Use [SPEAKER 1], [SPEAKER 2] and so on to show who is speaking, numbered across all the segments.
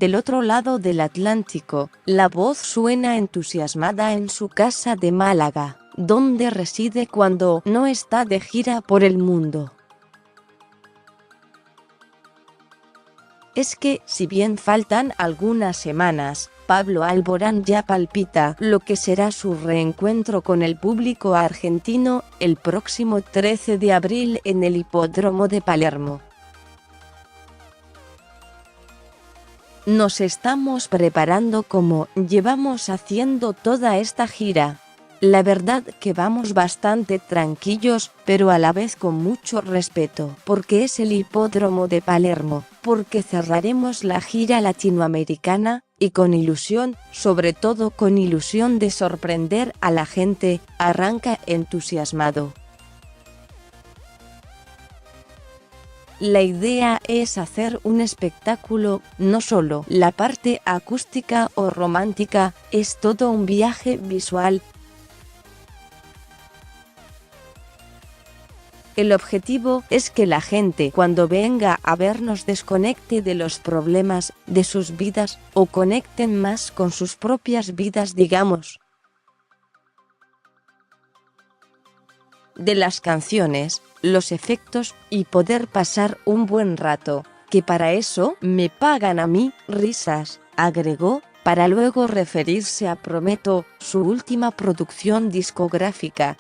[SPEAKER 1] Del otro lado del Atlántico, la voz suena entusiasmada en su casa de Málaga, donde reside cuando no está de gira por el mundo. Es que, si bien faltan algunas semanas, Pablo Alborán ya palpita lo que será su reencuentro con el público argentino el próximo 13 de abril en el Hipódromo de Palermo. Nos estamos preparando como llevamos haciendo toda esta gira. La verdad que vamos bastante tranquilos, pero a la vez con mucho respeto, porque es el Hipódromo de Palermo, porque cerraremos la gira latinoamericana, y con ilusión, sobre todo con ilusión de sorprender a la gente, arranca entusiasmado. La idea es hacer un espectáculo, no solo la parte acústica o romántica, es todo un viaje visual. El objetivo es que la gente cuando venga a vernos desconecte de los problemas de sus vidas, o conecten más con sus propias vidas, digamos. De las canciones, los efectos, y poder pasar un buen rato, que para eso me pagan a mí, risas, agregó, para luego referirse a Prometo, su última producción discográfica.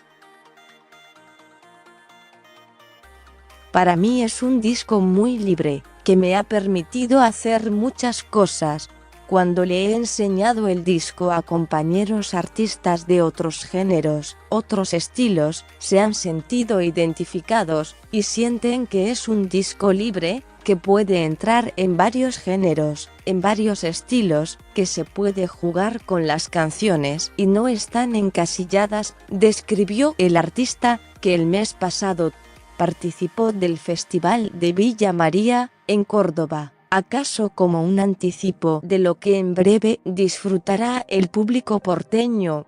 [SPEAKER 1] Para mí es un disco muy libre, que me ha permitido hacer muchas cosas. Cuando le he enseñado el disco a compañeros artistas de otros géneros, otros estilos, se han sentido identificados, y sienten que es un disco libre, que puede entrar en varios géneros, en varios estilos, que se puede jugar con las canciones y no están encasilladas, describió el artista, que el mes pasado participó del Festival de Villa María, en Córdoba, acaso como un anticipo de lo que en breve disfrutará el público porteño.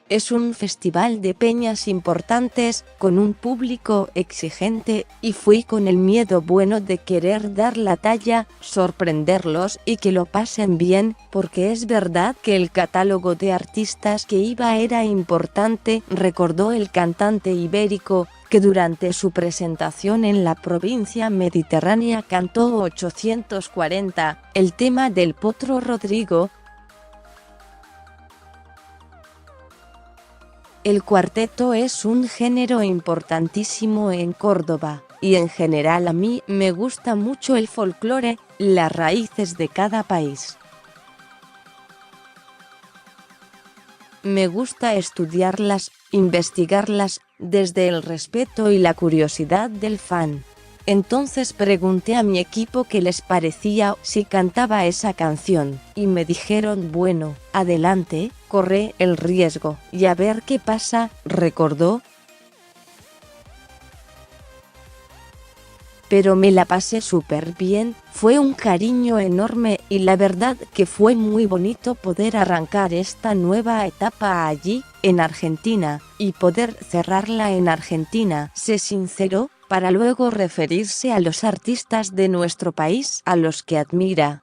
[SPEAKER 1] Es un festival de peñas importantes, con un público exigente, y fui con el miedo bueno de querer dar la talla, sorprenderlos y que lo pasen bien, porque es verdad que el catálogo de artistas que iba era importante, recordó el cantante ibérico, que durante su presentación en la provincia mediterránea cantó 840, el tema del Potro Rodrigo. El cuarteto es un género importantísimo en Córdoba, y en general a mí me gusta mucho el folclore, las raíces de cada país. Me gusta estudiarlas, investigarlas, desde el respeto y la curiosidad del fan. Entonces pregunté a mi equipo qué les parecía si cantaba esa canción, y me dijeron bueno, adelante, corre el riesgo, y a ver qué pasa, recordó. Pero me la pasé súper bien, fue un cariño enorme, y la verdad que fue muy bonito poder arrancar esta nueva etapa allí, en Argentina, y poder cerrarla en Argentina, se sinceró, para luego referirse a los artistas de nuestro país a los que admira.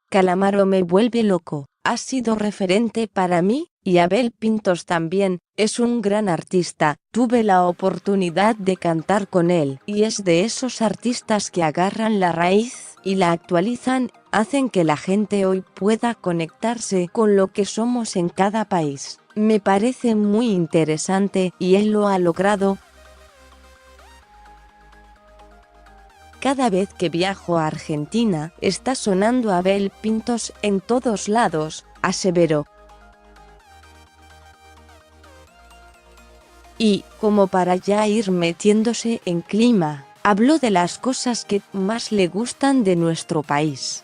[SPEAKER 1] Calamaro me vuelve loco, ha sido referente para mí, y Abel Pintos también, es un gran artista, tuve la oportunidad de cantar con él, y es de esos artistas que agarran la raíz, y la actualizan, hacen que la gente hoy pueda conectarse con lo que somos en cada país. Me parece muy interesante, y él lo ha logrado. Cada vez que viajo a Argentina, está sonando Abel Pintos en todos lados, aseveró. Y, como para ya ir metiéndose en clima, habló de las cosas que más le gustan de nuestro país.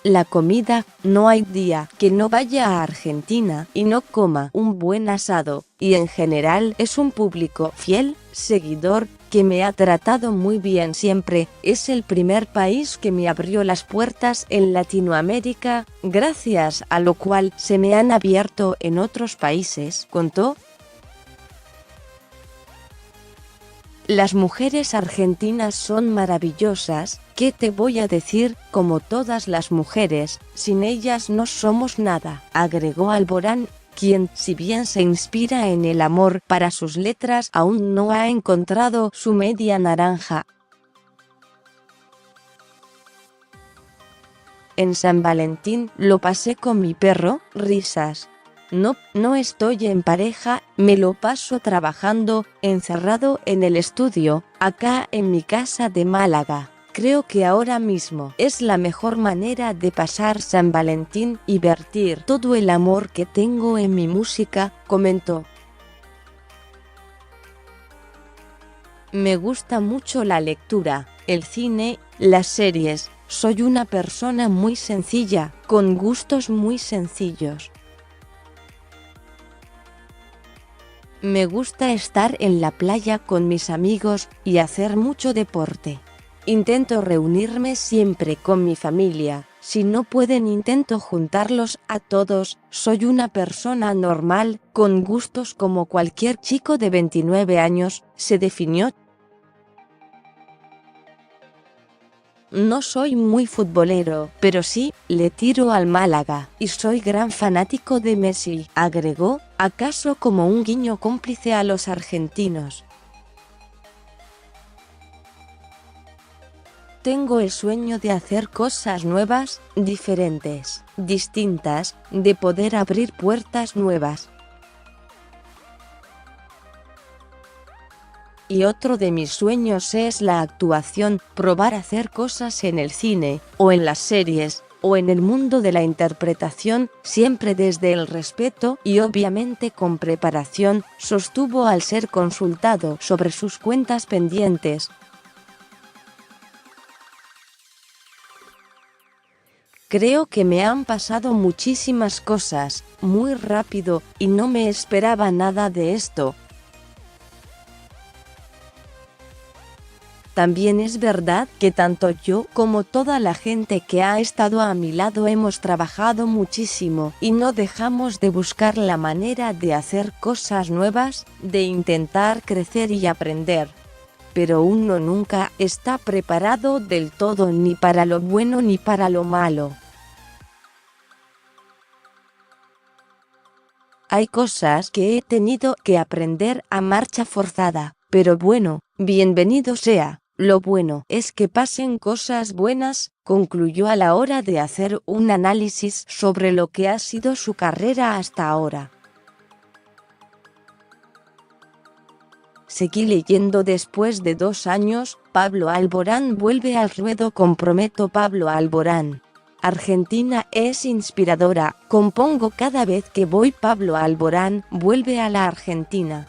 [SPEAKER 1] La comida, no hay día que no vaya a Argentina y no coma un buen asado, y en general es un público fiel, seguidor, que me ha tratado muy bien siempre, es el primer país que me abrió las puertas en Latinoamérica, gracias a lo cual se me han abierto en otros países, contó. Las mujeres argentinas son maravillosas, ¿qué te voy a decir? Como todas las mujeres, sin ellas no somos nada, agregó Alborán, quien, si bien se inspira en el amor para sus letras, aún no ha encontrado su media naranja. En San Valentín lo pasé con mi perro, risas. No estoy en pareja, me lo paso trabajando, encerrado en el estudio, acá en mi casa de Málaga. Creo que ahora mismo es la mejor manera de pasar San Valentín y vertir todo el amor que tengo en mi música, comentó. Me gusta mucho la lectura, el cine, las series, soy una persona muy sencilla, con gustos muy sencillos. Me gusta estar en la playa con mis amigos y hacer mucho deporte. Intento reunirme siempre con mi familia, si no pueden intento juntarlos a todos, soy una persona normal, con gustos como cualquier chico de 29 años, se definió. No soy muy futbolero, pero sí, le tiro al Málaga, y soy gran fanático de Messi, agregó, acaso como un guiño cómplice a los argentinos. Tengo el sueño de hacer cosas nuevas, diferentes, distintas, de poder abrir puertas nuevas. Y otro de mis sueños es la actuación, probar hacer cosas en el cine, o en las series, o en el mundo de la interpretación, siempre desde el respeto y obviamente con preparación, sostuvo al ser consultado sobre sus cuentas pendientes. Creo que me han pasado muchísimas cosas, muy rápido, y no me esperaba nada de esto. También es verdad que tanto yo como toda la gente que ha estado a mi lado hemos trabajado muchísimo y no dejamos de buscar la manera de hacer cosas nuevas, de intentar crecer y aprender. Pero uno nunca está preparado del todo ni para lo bueno ni para lo malo. Hay cosas que he tenido que aprender a marcha forzada, pero bueno, bienvenido sea. Lo bueno es que pasen cosas buenas, concluyó a la hora de hacer un análisis sobre lo que ha sido su carrera hasta ahora. Seguí leyendo. Después de 2 años, Pablo Alborán vuelve al ruedo. Comprometo. Pablo Alborán. Argentina es inspiradora, compongo cada vez que voy. Pablo Alborán vuelve a la Argentina.